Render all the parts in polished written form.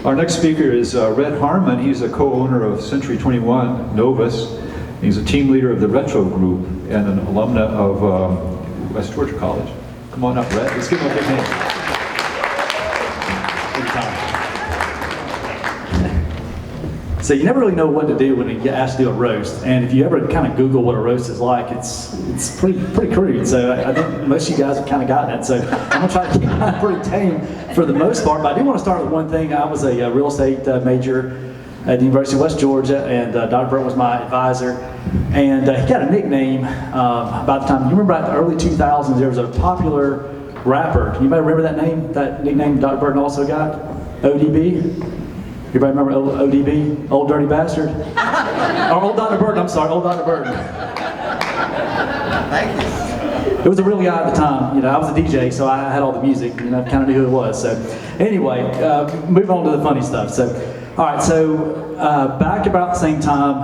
Our next speaker is Rett Harmon. He's a co-owner of Century 21 Novus. He's a team leader of the Rettro Group and an alumna of West Georgia College. Come on up, Rett. Let's give him a big hand. So you never really know what to do when you get asked to do a roast, and if you ever kind of Google what a roast is like, it's pretty crude. So I think most of you guys have kind of gotten it. So I'm gonna try to keep mine pretty tame for the most part. But I do want to start with one thing. I was a real estate major at the University of West Georgia, and Dr. Burton was my advisor. And he got a nickname about the time. You remember, at the early 2000s, there was a popular rapper. You may remember that name, that nickname Dr. Burton also got, ODB. Everybody remember ODB, Old Dirty Bastard? Or Old Dr. Burton, I'm sorry, Old Dr. Burton. Thank you. It was a real guy at the time. You know, I was a DJ, so I had all the music, you know, kind of knew who it was. So anyway, move on to the funny stuff. So, all right, so back about the same time,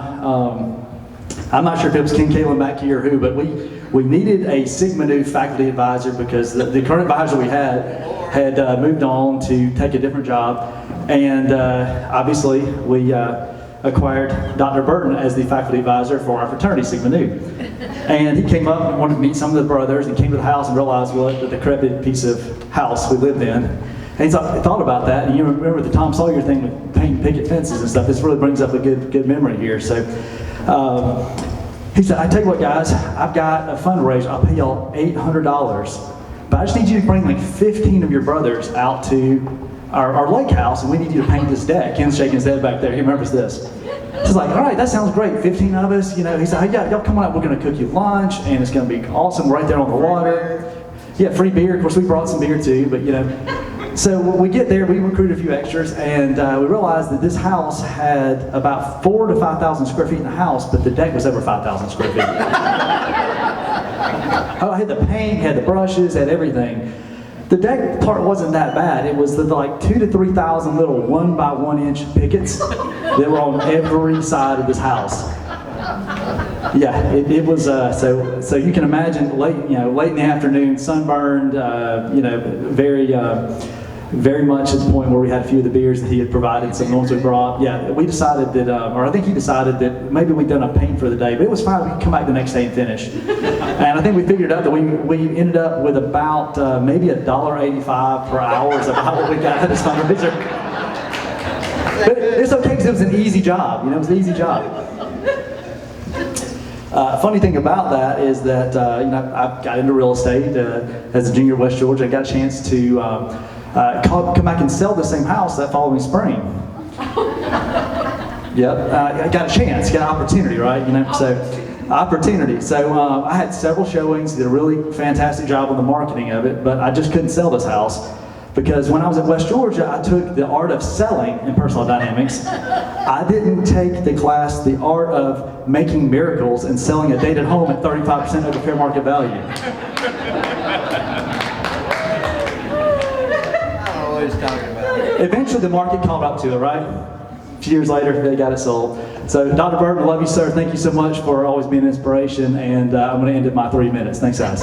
I'm not sure if it was Ken Kalen back here or who, but we needed a Sigma Nu faculty advisor because the current advisor we had moved on to take a different job. And obviously, we acquired Dr. Burton as the faculty advisor for our fraternity, Sigma Nu. And he came up and wanted to meet some of the brothers, and came to the house and realized what the decrepit piece of house we lived in. And he thought about that, and you remember the Tom Sawyer thing with painting picket fences and stuff. This really brings up a good memory here. So he said, I tell you what, guys, I've got a fundraiser. I'll pay y'all $800. But I just need you to bring like 15 of your brothers out to our lake house, and we need you to paint this deck. Ken's shaking his head back there. He remembers this. He's like, all right, that sounds great. 15 of us, you know. He said, hey, yeah, y'all come on out. We're going to cook you lunch, and it's going to be awesome right there on the water. Yeah, free beer. Of course, we brought some beer too, but you know. So when we get there, we recruited a few extras, and we realized that this house had about 4,000 to 5,000 square feet in the house, but the deck was over 5,000 square feet. Oh, I had the paint, had the brushes, had everything. The deck part wasn't that bad. It was the like 2,000 to 3,000 little 1 by 1 inch pickets that were on every side of this house. Yeah, it was. So you can imagine late in the afternoon, sunburned. You know, very much at the point where we had a few of the beers that he had provided, some of the ones we brought. Yeah, we decided that, or I think he decided that maybe we'd done a paint for the day, but it was fine. We could come back the next day and finish. And I think we figured out that we ended up with about maybe $1.85 per hour is about what we got at this fundraiser. But it's okay because it was an easy job. You know, it was an easy job. Funny thing about that is that you know, I got into real estate as a junior at West Georgia. I got a chance to come back and sell the same house that following spring. Yep, I got a chance, got an opportunity, right? You know, so opportunity. So I had several showings, did a really fantastic job on the marketing of it, but I just couldn't sell this house because when I was at West Georgia, I took the art of selling in personal dynamics. I didn't take the class, the art of making miracles and selling a dated home at 35% over fair market value. Eventually the market caught up to it, right? A few years later, they got it sold. So Dr. Burton, I love you, sir. Thank you so much for always being an inspiration, and I'm going to end at my 3 minutes. Thanks, guys.